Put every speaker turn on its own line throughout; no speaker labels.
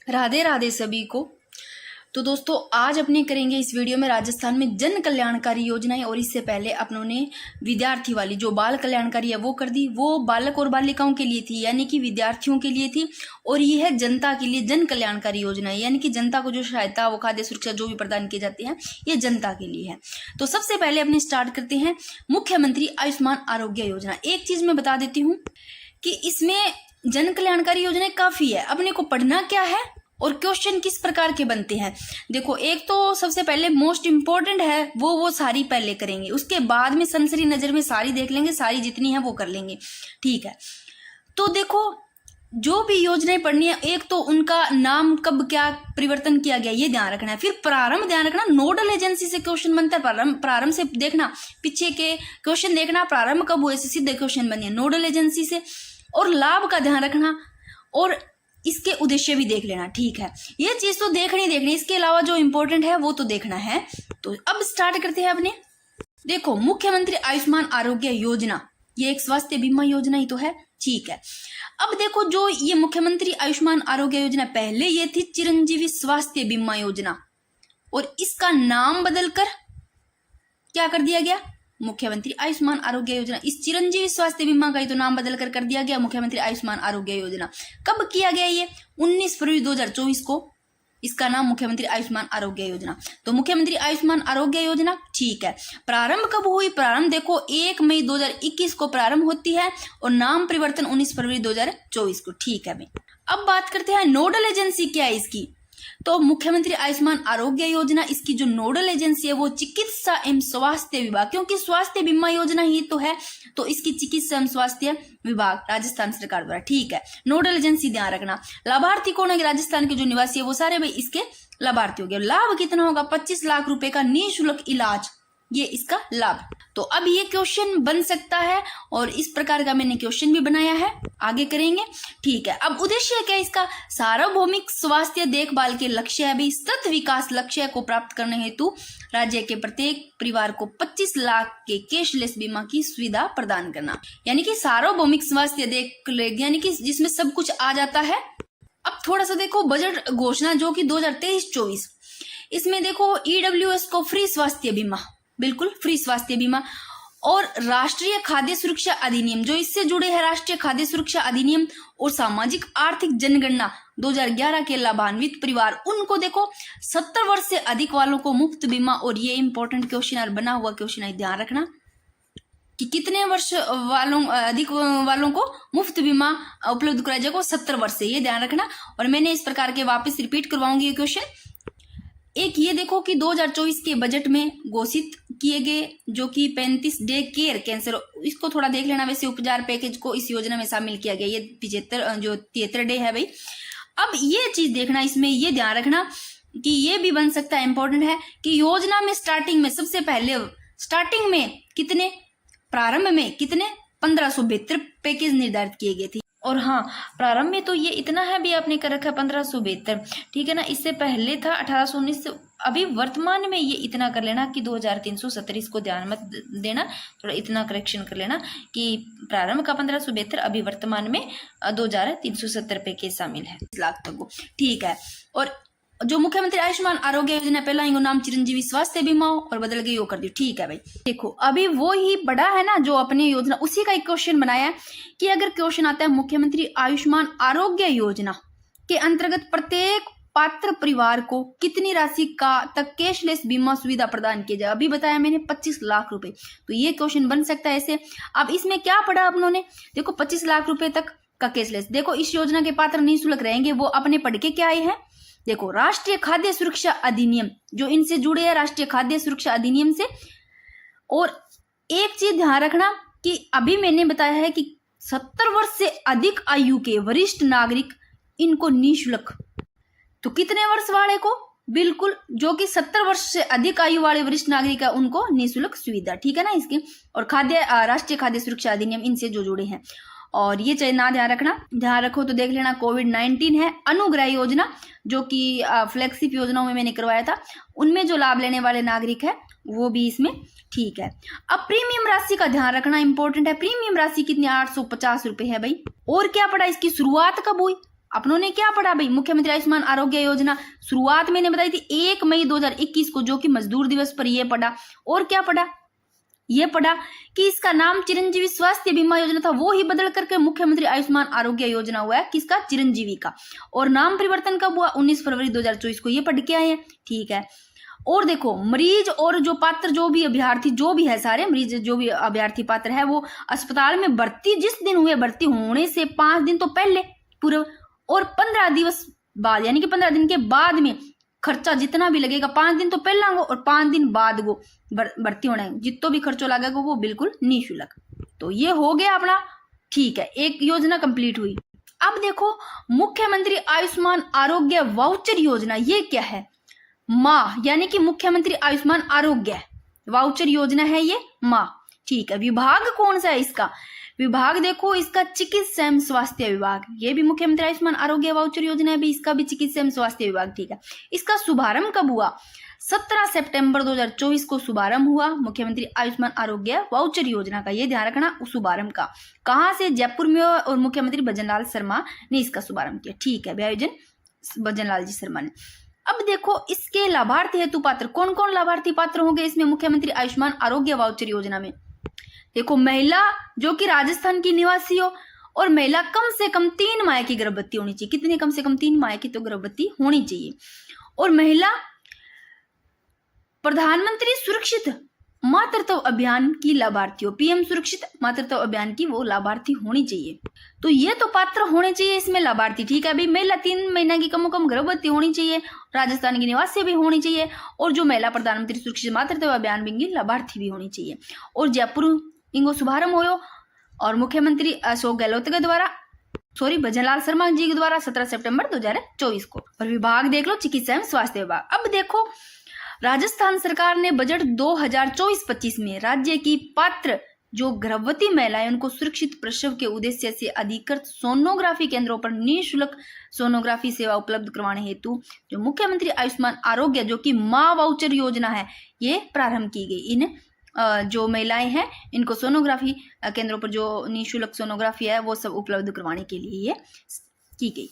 राधे राधे सभी को। तो दोस्तों आज अपने करेंगे इस वीडियो में राजस्थान में जन कल्याणकारी योजनाएं। और इससे पहले अपनों ने विद्यार्थी वाली जो बाल कल्याणकारी है वो कर दी, वो बालक और बालिकाओं के लिए थी यानी कि विद्यार्थियों के लिए थी। और ये है जनता के लिए जन कल्याणकारी योजना है, यानी कि जनता को जो सहायता वो खाद्य सुरक्षा जो भी प्रदान किए जाते हैं ये जनता के लिए है। तो सबसे पहले अपने स्टार्ट करते हैं मुख्यमंत्री आयुष्मान आरोग्य योजना। एक चीज मैं बता देती हूँ कि इसमें जन कल्याणकारी योजनाएं काफी है, अपने को पढ़ना क्या है और क्वेश्चन किस प्रकार के बनते हैं। देखो एक तो सबसे पहले मोस्ट इंपॉर्टेंट है वो सारी पहले करेंगे, उसके बाद में सनसरी नजर में सारी देख लेंगे, सारी जितनी है वो कर लेंगे, ठीक है। तो देखो जो भी योजनाएं पढ़नी है, एक तो उनका नाम कब क्या परिवर्तन किया गया ये ध्यान रखना है। फिर प्रारंभ ध्यान रखना, नोडल एजेंसी से क्वेश्चन बनता है, प्रारंभ से देखना, पीछे के क्वेश्चन देखना, प्रारंभ कब हुए से सीधे क्वेश्चन बने नोडल एजेंसी से। और लाभ का ध्यान रखना और इसके उद्देश्य भी देख लेना, ठीक है। ये चीज तो देखनी, इसके अलावा जो इंपॉर्टेंट है वो तो देखना है। तो अब स्टार्ट करते हैं अपने। देखो मुख्यमंत्री आयुष्मान आरोग्य योजना ये एक स्वास्थ्य बीमा योजना ही तो है, ठीक है। अब देखो जो ये मुख्यमंत्री आयुष्मान आरोग्य योजना पहले ये थी चिरंजीवी स्वास्थ्य बीमा योजना, और इसका नाम बदलकर क्या कर दिया गया, मुख्यमंत्री आयुष्मान आरोग्य योजना। इस चिरंजीवी स्वास्थ्य बीमा का ही तो नाम बदलकर कर दिया गया मुख्यमंत्री आयुष्मान आरोग्य योजना। कब किया गया ये 19 फरवरी 2024 को इसका नाम मुख्यमंत्री आयुष्मान आरोग्य योजना। तो मुख्यमंत्री आयुष्मान आरोग्य योजना, ठीक है। प्रारंभ कब हुई, प्रारंभ देखो 1 मई 2021 को प्रारंभ होती है और नाम परिवर्तन 19 फरवरी 2024 को, ठीक है भाई। अब बात करते हैं नोडल एजेंसी क्या है इसकी। तो मुख्यमंत्री आयुष्मान आरोग्य योजना इसकी जो नोडल एजेंसी है वो चिकित्सा एवं स्वास्थ्य विभाग, क्योंकि स्वास्थ्य बीमा योजना ही तो है तो इसकी चिकित्सा एवं स्वास्थ्य विभाग राजस्थान सरकार द्वारा, ठीक है। नोडल एजेंसी ध्यान रखना। लाभार्थी कौन है, राजस्थान के जो निवासी है वो सारे भाई इसके लाभार्थी हो गए। लाभ कितना होगा, 25 लाख रुपए का निःशुल्क इलाज, ये इसका लाभ। तो अब ये क्वेश्चन बन सकता है और इस प्रकार का मैंने क्वेश्चन भी बनाया है, आगे करेंगे, ठीक है। अब उद्देश्य क्या है इसका, सार्वभौमिक स्वास्थ्य देखभाल के लक्ष्य है भाई। सतत विकास लक्ष्य को प्राप्त करने हेतु राज्य के प्रत्येक परिवार को 25 लाख के कैशलेस बीमा की सुविधा प्रदान करना, यानी कि सार्वभौमिक स्वास्थ्य देख, यानी कि जिसमें सब कुछ आ जाता है। अब थोड़ा सा देखो बजट घोषणा जो कि 2023-24, इसमें देखो ईडब्ल्यूएस को फ्री स्वास्थ्य बीमा, बिल्कुल फ्री स्वास्थ्य बीमा, और राष्ट्रीय खाद्य सुरक्षा अधिनियम जो इससे जुड़े हैं, राष्ट्रीय खाद्य सुरक्षा अधिनियम और सामाजिक आर्थिक जनगणना 2011 के लाभान्वित परिवार, उनको देखो 70 वर्ष से अधिक वालों को मुफ्त बीमा। और ये इंपॉर्टेंट क्वेश्चन बना हुआ क्वेश्चन है, ध्यान रखना कि कितने वर्ष वालों अधिक वालों को मुफ्त बीमा उपलब्ध कराया जाएगा, 70 वर्ष से, ये ध्यान रखना। और मैंने इस प्रकार के वापस रिपीट करवाऊंगी ये क्वेश्चन। एक ये देखो कि 2024 के बजट में घोषित किए गए जो कि 35 डे केयर कैंसर, इसको थोड़ा देख लेना। वैसे उपचार पैकेज को इस योजना में शामिल किया गया, ये 73 डे है भाई। अब ये चीज देखना, इसमें ये ध्यान रखना कि ये भी बन सकता है, इंपॉर्टेंट है कि योजना में स्टार्टिंग में सबसे पहले स्टार्टिंग में कितने, प्रारंभ में कितने 1572 पैकेज निर्धारित किए गए थे। और हाँ, प्रारंभ में तो ये इतना है भी आपने कर रखा 1572, ठीक है ना। इससे पहले था 1819, अभी वर्तमान में ये इतना कर लेना कि 2370, इसको ध्यान मत देना, थोड़ा इतना करेक्शन कर लेना कि प्रारंभ का 1572, अभी वर्तमान में 2370 पैकेज शामिल है, 1 लाख तक को, ठीक है। और जो मुख्यमंत्री आयुष्मान आरोग्य योजना पहला इनको नाम चिरंजीवी स्वास्थ्य बीमा और बदल गई वो कर दी, ठीक है भाई। देखो अभी वो ही बड़ा है ना जो अपनी योजना, उसी का एक क्वेश्चन बनाया है कि अगर क्वेश्चन आता है मुख्यमंत्री आयुष्मान आरोग्य योजना के अंतर्गत प्रत्येक पात्र परिवार को कितनी राशि का तक कैशलेस बीमा सुविधा प्रदान किया जाए। अभी बताया मैंने 25 लाख रुपए, तो ये क्वेश्चन बन सकता है ऐसे। अब इसमें क्या पढ़ा आप लोगों ने, देखो 25 लाख रुपए तक का कैशलेस। देखो इस योजना के पात्र निःशुल्क रहेंगे, वो अपने पढ़ के क्या आए हैं। देखो राष्ट्रीय खाद्य सुरक्षा अधिनियम जो इनसे जुड़े हैं, राष्ट्रीय खाद्य सुरक्षा अधिनियम से। और एक चीज ध्यान रखना कि अभी मैंने बताया है कि 70 वर्ष से अधिक आयु के वरिष्ठ नागरिक इनको निःशुल्क, तो कितने वर्ष वाले को, बिल्कुल जो कि 70 वर्ष से अधिक आयु वाले वरिष्ठ नागरिक है उनको निःशुल्क सुविधा, ठीक है ना इसकी। और राष्ट्रीय खाद्य सुरक्षा अधिनियम इनसे जो जुड़े हैं। और ये चाहे ना ध्यान रखना, ध्यान रखो तो देख लेना कोविड-19 है अनुग्रह योजना जो कि फ्लैगशिप योजनाओं में मैंने करवाया था, उनमें जो लाभ लेने वाले नागरिक है वो भी इसमें, ठीक है। अब प्रीमियम राशि का ध्यान रखना इंपॉर्टेंट है। प्रीमियम राशि कितनी, 850 रुपए है भाई। और क्या पड़ा, इसकी शुरुआत कब हुई, अपनों ने क्या पढ़ा भाई, मुख्यमंत्री आयुष्मान आरोग्य योजना शुरुआत मैंने बताई थी 1 मई 2021 को, जो कि मजदूर दिवस पर ये पढ़ा। और क्या पढ़ा, ये पढ़ा कि इसका नाम चिरंजीवी स्वास्थ्य बीमा योजना था, वो ही बदल करके मुख्यमंत्री आयुष्मान आरोग्य योजना हुआ है, किसका, चिरंजीवी का। और नाम परिवर्तन कब हुआ, 19 फरवरी 2024 को, ये पढ़ के आए हैं, ठीक है। और देखो मरीज और जो पात्र जो भी अभ्यर्थी जो भी है, सारे मरीज जो भी अभ्यर्थी पात्र है, वो अस्पताल में भर्ती जिस दिन हुए, भर्ती होने से 5 दिन तो पहले पूर्व और 15 दिवस बाद, यानी कि 15 दिन के बाद में खर्चा जितना भी लगेगा, 5 दिन तो पहला गो और 5 दिन बाद गो भर्ती होना है, जितना भी खर्चो लगेगा वो बिल्कुल निःशुल्क। तो ये हो गया अपना, ठीक है, एक योजना कंप्लीट हुई। अब देखो मुख्यमंत्री आयुष्मान आरोग्य वाउचर योजना, ये क्या है, माँ, यानी कि मुख्यमंत्री आयुष्मान आरोग्य वाउचर योजना है ये माँ, ठीक है। विभाग कौन सा है इसका, विभाग देखो इसका चिकित्सा एवं स्वास्थ्य विभाग, ये भी मुख्यमंत्री आयुष्मान आरोग्य वाउचर योजना है भी, इसका भी चिकित्सा एवं स्वास्थ्य विभाग, ठीक है। इसका शुभारंभ कब हुआ, 17 सितंबर 2024 को शुभारंभ हुआ मुख्यमंत्री आयुष्मान आरोग्य वाउचर योजना का, ये ध्यान रखना, शुभारंभ का कहाँ से, जयपुर में, और मुख्यमंत्री भजनलाल शर्मा ने इसका शुभारंभ किया, ठीक है, आयोजन भजनलाल जी शर्मा ने। अब देखो इसके लाभार्थी हेतु पात्र, कौन कौन लाभार्थी पात्र होंगे इसमें मुख्यमंत्री आयुष्मान आरोग्य वाउचर योजना में, देखो महिला जो कि राजस्थान की निवासी हो, और महिला कम से कम 3 माह की गर्भवती होनी चाहिए, कितने, कम से कम 3 माह की तो गर्भवती होनी चाहिए। और महिला प्रधानमंत्री सुरक्षित मातृत्व अभियान की लाभार्थी हो, पीएम सुरक्षित मातृत्व अभियान की वो लाभार्थी होनी चाहिए। तो ये तो पात्र होने चाहिए इसमें लाभार्थी, ठीक है। अभी महिला 3 महीना की कम गर्भवती होनी चाहिए, राजस्थान की निवासी भी होनी चाहिए, और जो महिला प्रधानमंत्री सुरक्षित मातृत्व अभियान में लाभार्थी भी होनी चाहिए। और जयपुर इनको शुभारंभ हो और मुख्यमंत्री अशोक गहलोत के द्वारा, भजनलाल शर्मा जी के द्वारा 17 सितंबर 2024 को। और विभाग देख लो चिकित्सा एवं स्वास्थ्य विभाग। अब देखो राजस्थान सरकार ने बजट 2024-25 में राज्य की पात्र जो गर्भवती महिलाएं उनको सुरक्षित प्रसव के उद्देश्य से अधिकृत सोनोग्राफी केंद्रों पर निःशुल्क सोनोग्राफी सेवा उपलब्ध करवाने हेतु जो मुख्यमंत्री आयुष्मान आरोग्य जो कि माँ वाउचर योजना है, ये प्रारंभ की गई। इन जो महिलाएं हैं इनको सोनोग्राफी केंद्रों पर जो निःशुल्क सोनोग्राफी है वो सब उपलब्ध करवाने के लिए ये की गई,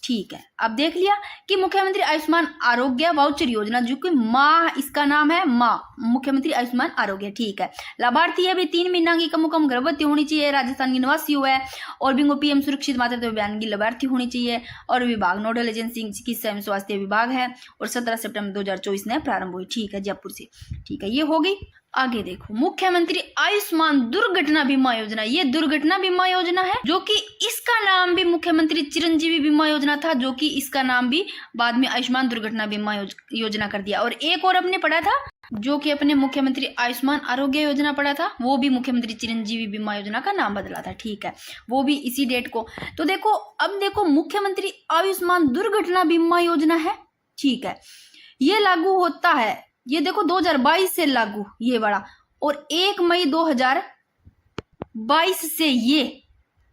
ठीक है। अब देख लिया कि मुख्यमंत्री आयुष्मान आरोग्य वाउचर योजना जो कि माँ, इसका नाम है माँ मुख्यमंत्री आयुष्मान आरोग्य, ठीक है। लाभार्थी है भी 3 महीना की कम गर्भवती होनी चाहिए, राजस्थान की निवासी हुआ है, और बिंगो पीएम सुरक्षित मातृत्व अभियान की लाभार्थी होनी चाहिए। और विभाग नोडल एजेंसी चिकित्सा एवं स्वास्थ्य विभाग है, और 17 सितंबर 2024 में प्रारंभ हुई, ठीक है, जयपुर से, ठीक है। ये हो गई। आगे देखो मुख्यमंत्री आयुष्मान दुर्घटना बीमा योजना, ये दुर्घटना बीमा योजना है जो कि इसका नाम भी मुख्यमंत्री चिरंजीवी बीमा योजना था, जो कि इसका नाम भी बाद में आयुष्मान दुर्घटना बीमा योजना कर दिया। और एक और अपने पढ़ा था जो कि अपने मुख्यमंत्री आयुष्मान आरोग्य योजना पढ़ा था, वो भी मुख्यमंत्री चिरंजीवी बीमा योजना का नाम बदला था, ठीक है, वो भी इसी डेट को। तो देखो अब देखो मुख्यमंत्री आयुष्मान दुर्घटना बीमा योजना है, ठीक है, ये लागू होता है, ये देखो 2022 से लागू ये बड़ा, और 1 मई 2022 से ये,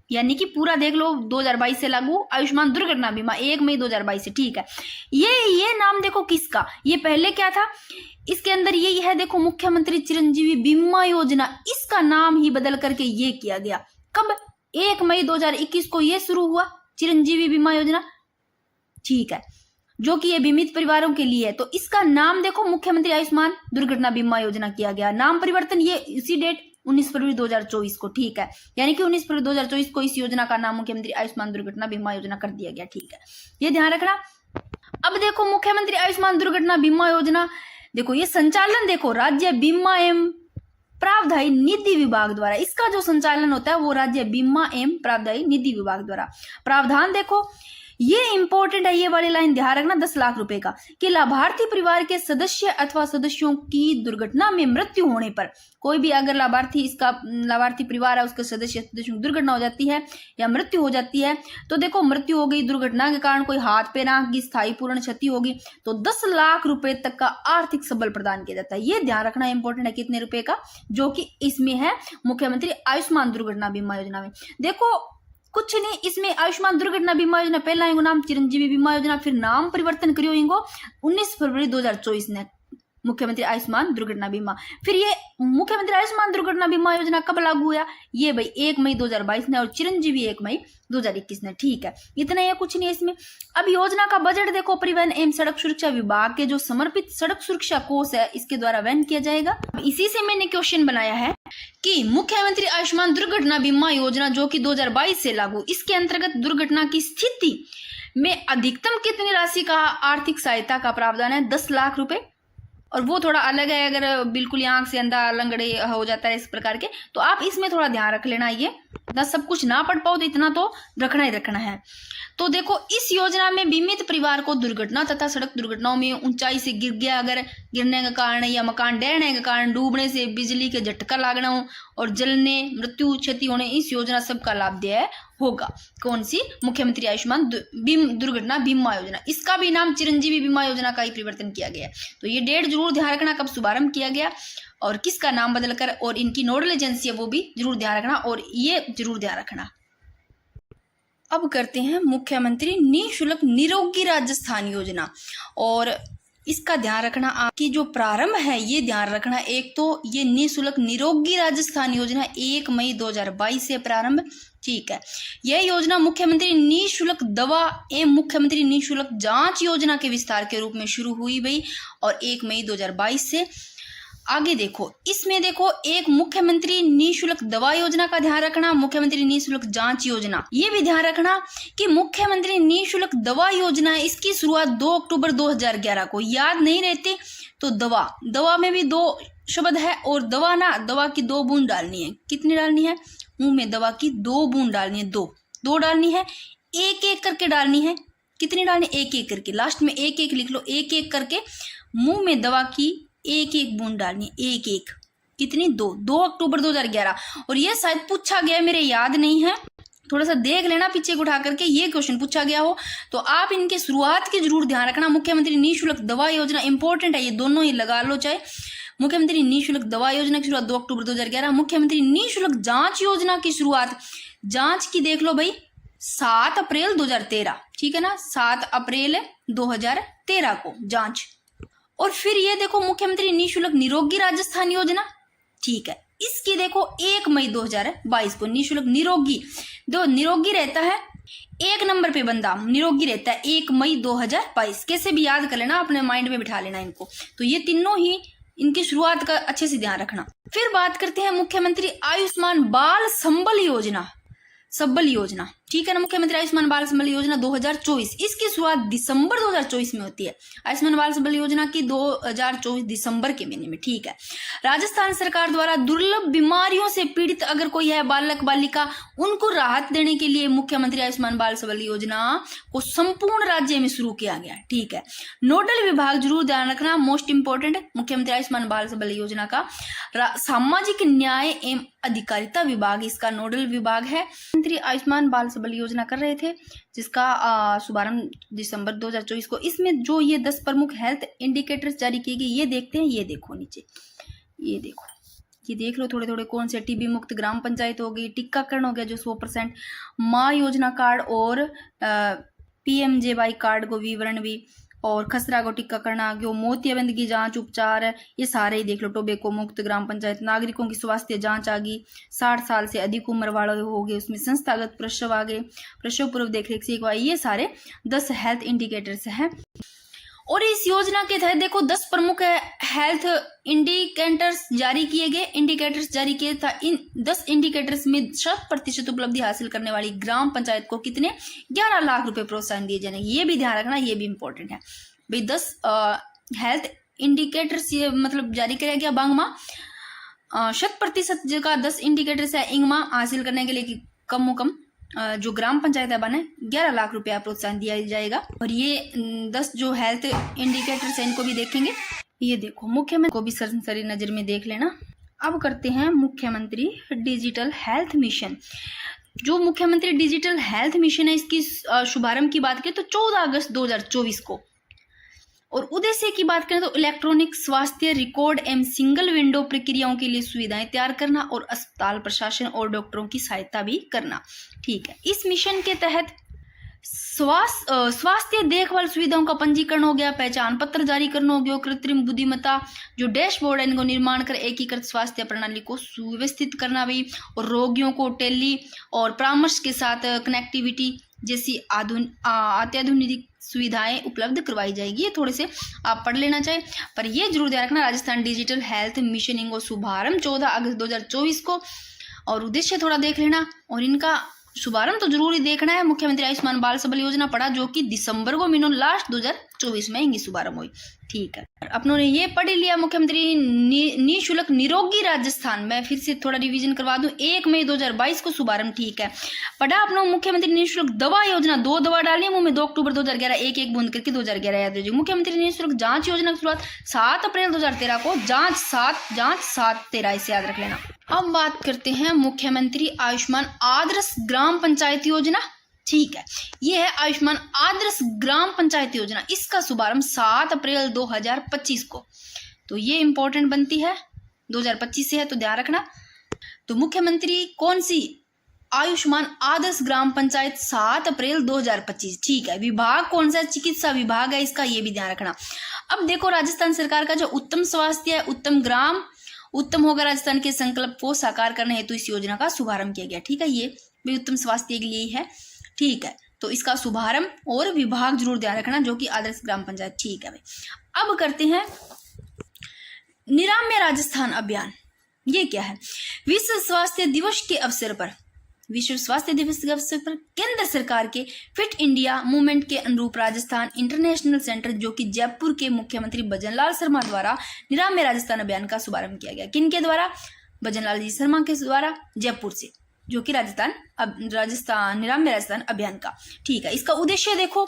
यानी कि पूरा देख लो 2022 से लागू आयुष्मान दुर्घटना बीमा 1 मई 2022 से, ठीक है। ये नाम देखो किसका, ये पहले क्या था, इसके अंदर यही है, देखो मुख्यमंत्री चिरंजीवी बीमा योजना, इसका नाम ही बदल करके ये किया गया। कब, 1 मई 2021 को ये शुरू हुआ चिरंजीवी बीमा योजना, ठीक है, जो कि ये बीमित परिवारों के लिए है। तो इसका नाम देखो मुख्यमंत्री आयुष्मान दुर्घटना बीमा योजना किया गया, नाम परिवर्तन ये इसी डेट 19 फरवरी 2024 को, ठीक है, यानी कि 19 फरवरी 2024 को इस योजना का नाम मुख्यमंत्री आयुष्मान दुर्घटना बीमा योजना कर दिया गया, ठीक है, ये ध्यान रखना। अब देखो मुख्यमंत्री आयुष्मान दुर्घटना बीमा योजना, देखो ये संचालन देखो राज्य बीमा एवं प्रावधायी निधि विभाग द्वारा, इसका जो संचालन होता है वो राज्य बीमा एवं प्रावधायी निधि विभाग द्वारा। प्रावधान देखो ये इंपॉर्टेंट है, ये वाली लाइन ध्यान रखना, 10 लाख रुपए का, कि लाभार्थी परिवार के सदस्य अथवा सदस्यों की दुर्घटना में मृत्यु होने पर, कोई भी अगर लाभार्थी परिवार है उसके सदस्यों की दुर्घटना हो जाती है या मृत्यु हो जाती है, तो देखो मृत्यु हो गई दुर्घटना के कारण, कोई हाथ पैर आंख की स्थायी पूर्ण क्षति होगी, तो 10 लाख रुपए तक का आर्थिक सबल प्रदान किया जाता है। ये ध्यान रखना इंपॉर्टेंट है, कितने रुपए का, जो कि इसमें है मुख्यमंत्री आयुष्मान दुर्घटना बीमा योजना में। देखो कुछ नहीं, इसमें आयुष्मान दुर्घटना बीमा योजना पहला इनको नाम चिरंजीवी बीमा योजना, फिर नाम परिवर्तन करियो इनको 19 फरवरी 2024 ने, मुख्यमंत्री आयुष्मान दुर्घटना बीमा। फिर ये मुख्यमंत्री आयुष्मान दुर्घटना बीमा योजना कब लागू हुआ? ये भाई 1 मई 2022 ने, और चिरंजीवी 1 मई 2021 ने। ठीक है, इतना या कुछ नहीं है इसमें। अब योजना का बजट देखो, परिवहन एवं सड़क सुरक्षा विभाग के जो समर्पित सड़क सुरक्षा कोष है इसके द्वारा वहन किया जाएगा। इसी से मैंने क्वेश्चन बनाया है कि मुख्यमंत्री आयुष्मान दुर्घटना बीमा योजना जो कि 2022 से लागू, इसके अंतर्गत दुर्घटना की स्थिति में अधिकतम कितनी राशि का आर्थिक सहायता का प्रावधान है? 10 लाख रुपए। और वो थोड़ा अलग है, अगर बिल्कुल आंख से अंधा लंगड़े हो जाता है इस प्रकार के, तो आप इसमें थोड़ा ध्यान रख लेना। ये इतना सब कुछ ना पढ़ पाओ तो इतना तो रखना ही रखना है। तो देखो, इस योजना में बीमित परिवार को दुर्घटना तथा सड़क दुर्घटनाओं में ऊंचाई से गिर गया अगर गिरने के कारण या मकान ढहने के कारण, डूबने से, बिजली के झटका लगना हो और जलने, मृत्यु, क्षति होने, इस योजना सबका लाभ दिया होगा। कौन सी? मुख्यमंत्री आयुष्मान दुर्घटना बीमा योजना। इसका भी नाम चिरंजीवी बीमा योजना का ही परिवर्तन किया गया। तो ये डेट जरूर ध्यान रखना, कब शुभारंभ किया गया और किसका नाम बदलकर, और इनकी नोडल एजेंसी है वो भी जरूर ध्यान रखना, और ये जरूर ध्यान रखना। अब करते हैं मुख्यमंत्री निःशुल्क निरोगी राजस्थान योजना, और इसका ध्यान रखना आपकी जो प्रारंभ है ये ध्यान रखना। एक तो ये निःशुल्क निरोगी राजस्थान योजना 1 मई 2022 से प्रारंभ। ठीक है, यह योजना मुख्यमंत्री निःशुल्क दवा एवं मुख्यमंत्री निःशुल्क जांच योजना के विस्तार के रूप में शुरू हुई भाई, और 1 मई 2022 से आगे देखो, इसमें देखो एक मुख्यमंत्री निःशुल्क दवा योजना का ध्यान रखना, मुख्यमंत्री निःशुल्क जांच योजना, ये भी ध्यान रखना कि मुख्यमंत्री निःशुल्क दवा योजना है, इसकी शुरुआत 2 अक्टूबर 2011 को। याद नहीं रहती तो दवा में भी 2 शब्द है, और दवा की 2 बूंद डालनी है। कितनी डालनी है? मुंह में दवा की 2 बूंद डालनी है, 2 डालनी है, एक करके डालनी है। कितनी डालनी? एक करके, लास्ट में एक लिख लो, एक करके मुंह में दवा की एक बूंद डालनी, एक। कितनी? 2 अक्टूबर 2011। और ये शायद पूछा गया, मेरे याद नहीं है, थोड़ा सा देख लेना पीछे उठा करके, ये क्वेश्चन पूछा गया हो तो आप इनके शुरुआत की जरूर ध्यान रखना। मुख्यमंत्री निःशुल्क दवा योजना इंपॉर्टेंट है, ये दोनों ही लगा लो चाहे। मुख्यमंत्री निःशुल्क दवा योजना की शुरुआत 2 अक्टूबर 2011। मुख्यमंत्री निःशुल्क जांच योजना की शुरुआत, जांच की देख लो भाई, 7 अप्रैल 2013। ठीक है ना, 7 अप्रैल 2013 को जांच। और फिर ये देखो मुख्यमंत्री निःशुल्क निरोगी राजस्थान योजना। ठीक है, इसकी देखो 1 मई 2022 को निःशुल्क निरोगी, जो निरोगी रहता है 1 नंबर पे बंदा निरोगी रहता है, 1 मई 2022। कैसे भी याद कर लेना, अपने माइंड में बिठा लेना इनको। तो ये तीनों ही इनकी शुरुआत का अच्छे से ध्यान रखना। फिर बात करते हैं मुख्यमंत्री आयुष्मान बाल संबल योजना। ठीक है ना, मुख्यमंत्री आयुष्मान बाल संबल योजना 2024, इसकी शुरुआत दिसंबर 2024 में होती है। आयुष्मान बाल संबल योजना की 2024 दिसंबर के महीने में। ठीक है, राजस्थान सरकार द्वारा दुर्लभ बीमारियों से पीड़ित अगर कोई है बालक बालिका, उनको राहत देने के लिए मुख्यमंत्री आयुष्मान बाल संबल योजना को संपूर्ण राज्य में शुरू किया गया। ठीक है, नोडल विभाग जरूर ध्यान रखना, मोस्ट इंपोर्टेंट, मुख्यमंत्री आयुष्मान बाल संबल योजना का सामाजिक न्याय एवं अधिकारिता विभाग इसका नोडल विभाग है। मुख्यमंत्री आयुष्मान बाल संबल योजना कर रहे थे, जिसका शुभारंभ दिसंबर 2024 को। इसमें जो ये 10 प्रमुख हेल्थ इंडिकेटर्स जारी किए गए, ये देखते हैं। ये देखो नीचे, ये देखो, ये देख लो थोड़े थोड़े कौन से। टीबी मुक्त ग्राम पंचायत हो गई, टीकाकरण हो गया जो 100%, माँ योजना कार्ड और PMJY कार्ड को विवरण भी, और खसरा को टीकाकरण आ गया, मोतियाबिंद की जांच उपचार, ये सारे ही देख लो। टोबैको मुक्त ग्राम पंचायत, नागरिकों की स्वास्थ्य जांच आ गई, 60 साल से अधिक उम्र वाले हो गए, उसमें संस्थागत प्रसव आ गए, प्रसव पूर्व देखरेख सेवा, ये सारे 10 हेल्थ इंडिकेटर्स हैं। और इस योजना के तहत देखो 10 प्रमुख हेल्थ इंडिकेटर्स जारी किए था। इन 10 इंडिकेटर्स में 100% उपलब्धि हासिल करने वाली ग्राम पंचायत को कितने 11 लाख रुपए प्रोत्साहन दिए जाएंगे। ये भी ध्यान रखना, ये भी इंपॉर्टेंट है भाई। 10 हेल्थ इंडिकेटर्स ये मतलब जारी किया गया बांगमा 100% जगह 10 इंडिकेटर्स है इंगमा हासिल करने के लिए कि कम कम जो ग्राम पंचायत है बने 11 लाख रुपया प्रोत्साहन दिया जाएगा। और ये 10 जो हेल्थ इंडिकेटर्स है इनको भी देखेंगे। ये देखो मुख्यमंत्री को भी सरसरी नजर में देख लेना। अब करते हैं मुख्यमंत्री डिजिटल हेल्थ मिशन। जो मुख्यमंत्री डिजिटल हेल्थ मिशन है, इसकी शुभारंभ की बात करें तो 14 अगस्त 2024 को। और उद्देश्य की बात करें तो इलेक्ट्रॉनिक स्वास्थ्य रिकॉर्ड एवं सिंगल विंडो प्रक्रियाओं के लिए सुविधाएं तैयार करना और अस्पताल प्रशासन और डॉक्टरों की सहायता भी करना। ठीक है, इस मिशन के तहत स्वास्थ्य देखभाल सुविधाओं का पंजीकरण हो गया, पहचान पत्र जारी करना हो गया, कृत्रिम बुद्धिमत्ता जो डैशबोर्ड है इनको निर्माण कर एकीकृत स्वास्थ्य प्रणाली को सुव्यवस्थित करना भी, और रोगियों को टेली और परामर्श के साथ कनेक्टिविटी जैसी अत्याधुनिक सुविधाएं उपलब्ध करवाई जाएगी। ये थोड़े से आप पढ़ लेना चाहिए, पर ये जरूर ध्यान रखना राजस्थान डिजिटल हेल्थ मिशन इनको शुभारंभ 14 अगस्त 2024 को, और उद्देश्य थोड़ा देख लेना, और इनका शुभारंभ तो जरूरी देखना है। मुख्यमंत्री आयुष्मान बाल सबल योजना पढ़ा जो कि दिसंबर को महीनों लास्ट 2024 में इनकी शुभारंभ हुई। ठीक है, अपनों ने ये पढ़ लिया मुख्यमंत्री निःशुल्क निरोगी राजस्थान। मैं फिर से थोड़ा रिवीजन करवा दूं, 1 मई 2022 को शुभारंभ। ठीक है, पढ़ा अपनों मुख्यमंत्री निःशुल्क दवा योजना, 2 दवा डाली मुंह में 2 अक्टूबर 2011, एक बूंद करके 2011 याद रखिए। मुख्यमंत्री निःशुल्क जांच योजना की शुरुआत 7 अप्रैल 2013 को, जांच 7/13 इसे याद रख लेना। अब बात करते हैं मुख्यमंत्री आयुष्मान आदर्श ग्राम पंचायत योजना। ठीक है, ये है आयुष्मान आदर्श ग्राम पंचायत योजना, इसका शुभारंभ 7 अप्रैल 2025 को, तो ये इंपॉर्टेंट बनती है, 2025 से है तो ध्यान रखना। तो मुख्यमंत्री कौन सी आयुष्मान आदर्श ग्राम पंचायत 7 अप्रैल 2025। ठीक है, विभाग कौन सा, चिकित्सा विभाग है इसका, ये भी ध्यान रखना। अब देखो राजस्थान सरकार का जो उत्तम स्वास्थ्य है, उत्तम ग्राम उत्तम होगा राजस्थान के संकल्प को साकार करने हेतु इस योजना का शुभारंभ किया गया। ठीक है, ये भी उत्तम स्वास्थ्य के लिए ही है। ठीक है, तो इसका शुभारंभ और विभाग जरूर ध्यान रखना जो कि आदर्श ग्राम पंचायत। ठीक है भाई, अब करते हैं निरामय राजस्थान अभियान। ये क्या है? विश्व स्वास्थ्य दिवस के अवसर पर केंद्र सरकार के फिट इंडिया मूवमेंट के अनुरूप राजस्थान इंटरनेशनल सेंटर जो कि जयपुर के मुख्यमंत्री भजनलाल शर्मा द्वारा निरामय राजस्थान अभियान का शुभारंभ किया गया। किनके द्वारा? भजनलाल जी शर्मा के द्वारा, जयपुर से, जो कि राजस्थान निरामय राजस्थान अभियान का। ठीक है, इसका उद्देश्य देखो,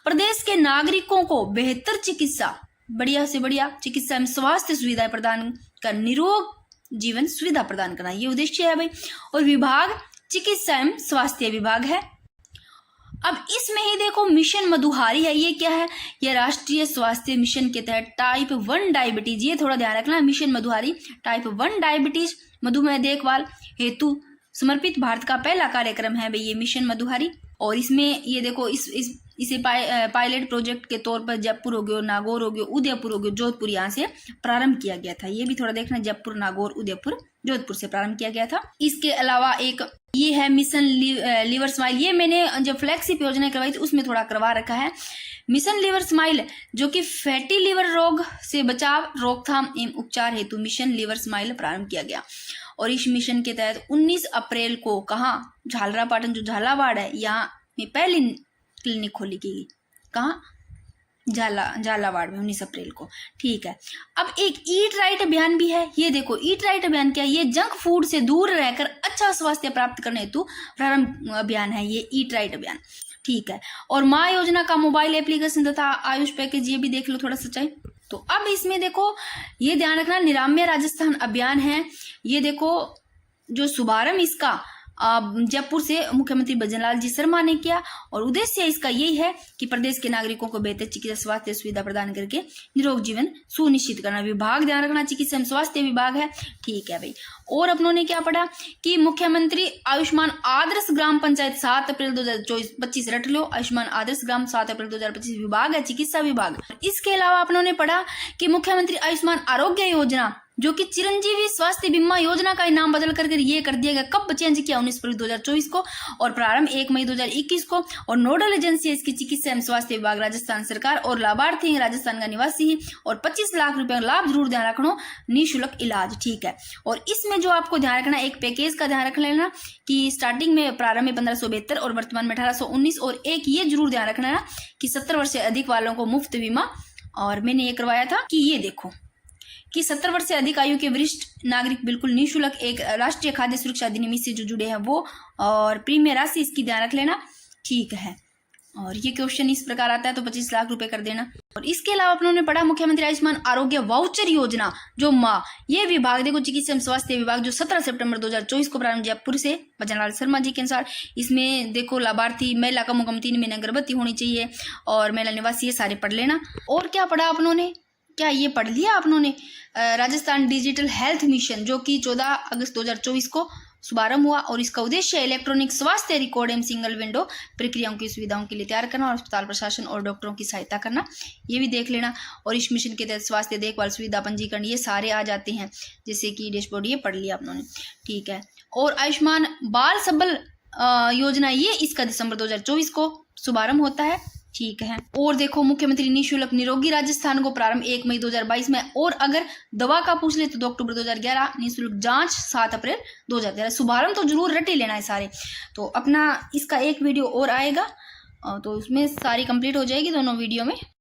प्रदेश के नागरिकों को बेहतर चिकित्सा, बढ़िया से बढ़िया चिकित्सा एवं स्वास्थ्य सुविधाएं प्रदान कर निरोग जीवन सुविधा प्रदान करना, ये उद्देश्य है भाई। और विभाग चिकित्सा एवं स्वास्थ्य विभाग है। अब इसमें ही देखो मिशन मधुहारी है, ये क्या है? ये राष्ट्रीय स्वास्थ्य मिशन के तहत टाइप 1 डायबिटीज, ये थोड़ा ध्यान रखना, मिशन मधुहारी टाइप 1 डायबिटीज मधुमेह देखभाल हेतु समर्पित भारत का पहला कार्यक्रम है भाई ये मिशन मधुहारी। और इसमें ये देखो इसे पायलट प्रोजेक्ट के तौर पर जयपुर हो गया, नागौर हो गया, उदयपुर हो गया, जोधपुर यहाँ से प्रारंभ किया गया था। ये भी थोड़ा देखना, जयपुर, नागौर, उदयपुर, जोधपुर से प्रारंभ किया गया था। इसके अलावा एक ये है मिशन लीवर स्माइल, ये मैंने जब फ्लैगशिप योजना करवाई थी उसमें थोड़ा करवा रखा है। मिशन लीवर स्माइल जो कि फैटी लीवर रोग से बचाव, रोकथाम एवं उपचार हेतु मिशन लीवर स्माइल प्रारंभ किया गया। और इस मिशन के तहत 19 अप्रैल को कहाँ? झालरापाटन जो झालावाड़ है, यहाँ में पहली क्लिनिक खोली गई। कहाँ? झालावाड़ में 19 अप्रैल को। ठीक है, अब एक ईट राइट अभियान भी है। ये देखो ईट राइट अभियान क्या है? ये जंक फूड से दूर रहकर अच्छा स्वास्थ्य प्राप्त करने हेतु प्रारंभ अभियान है ये ईट राइट अभियान। ठीक है, और माँ योजना का मोबाइल एप्लीकेशन तथा आयुष पैकेज, ये भी देख लो थोड़ा सच्चाई। तो अब इसमें देखो ये ध्यान रखना, निरामय राजस्थान अभियान है। ये देखो जो शुभारंभ इसका जयपुर से मुख्यमंत्री भजनलाल जी शर्मा ने किया, और उद्देश्य इसका यही है कि प्रदेश के नागरिकों को बेहतर चिकित्सा स्वास्थ्य सुविधा प्रदान करके निरोग जीवन सुनिश्चित करना। विभाग ध्यान रखना चिकित्सा एवं स्वास्थ्य विभाग है। ठीक है भाई, और अपनों ने क्या पढ़ा कि मुख्यमंत्री आयुष्मान आदर्श ग्राम पंचायत 7 अप्रैल 2025 रट लो, आयुष्मान आदर्श ग्राम 7 अप्रैल 2025 विभाग है चिकित्सा विभाग। इसके अलावा अपनों ने पढ़ा कि मुख्यमंत्री आयुष्मान आरोग्य योजना जो कि चिरंजीवी स्वास्थ्य बीमा योजना का नाम बदल करके ये कर दिया गया। कब चेंज किया? 19 फरवरी 2024 को, और प्रारंभ 1 मई 2021 को। और नोडल एजेंसी है इसकी चिकित्सा एवं स्वास्थ्य विभाग राजस्थान सरकार, और लाभार्थी राजस्थान का निवासी ही, और 25 लाख रुपए का लाभ जरूर ध्यान रखना, निःशुल्क इलाज। ठीक है, और इसमें जो आपको ध्यान रखना, एक पैकेज का ध्यान रख लेना कि स्टार्टिंग में प्रारंभ में 1572 और वर्तमान में 1819, और एक ये जरूर ध्यान रखना है कि 70 वर्ष से अधिक वालों को मुफ्त बीमा। और मैंने ये करवाया था कि ये देखो कि 70 वर्ष से अधिक आयु के वरिष्ठ नागरिक बिल्कुल निःशुल्क एक राष्ट्रीय खाद्य सुरक्षा अधिनियम से जो जुड़े हैं वो, और प्रीमियम राशि इसकी ध्यान रख लेना। ठीक है, और ये क्वेश्चन इस प्रकार आता है तो 25 लाख रुपए कर देना। और इसके अलावा अपनों ने पढ़ा मुख्यमंत्री आयुष्मान आरोग्य वाउचर योजना जो माँ, ये विभाग देखो चिकित्सा एवं स्वास्थ्य विभाग जो 17 सितंबर 2024 को प्रारंभ जयपुर से भजनलाल शर्मा जी के अनुसार। इसमें देखो लाभार्थी महिला कम से कम 3 महीने गर्भवती होनी चाहिए और महिला निवासी, ये सारे पढ़ लेना। और क्या पढ़ा अपनों ने? क्या ये पढ़ लिया आपनों ने? राजस्थान डिजिटल हेल्थ मिशन जो कि 14 अगस्त 2024 को शुभारंभ हुआ और इसका उद्देश्य इलेक्ट्रॉनिक स्वास्थ्य रिकॉर्ड एवं सिंगल विंडो प्रक्रियाओं की सुविधाओं के लिए तैयार करना और अस्पताल प्रशासन और डॉक्टरों की सहायता करना, ये भी देख लेना। और इस मिशन के तहत स्वास्थ्य देखभाल सुविधा पंजीकरण ये सारे आ जाते हैं, जैसे कि डैशबोर्ड ये पढ़ लिया आप लोगों ने, ठीक है। और आयुष्मान बाल सबल योजना ये इसका दिसंबर 2024 को शुभारंभ होता है, ठीक है। और देखो मुख्यमंत्री निःशुल्क निरोगी राजस्थान को प्रारंभ 1 मई 2022 में, और अगर दवा का पूछ ले तो 2 अक्टूबर 2011, निःशुल्क जांच 7 अप्रैल 2013। शुभारंभ तो जरूर रट ही लेना है सारे। तो अपना इसका एक वीडियो और आएगा, तो उसमें सारी कंप्लीट हो जाएगी दोनों वीडियो में।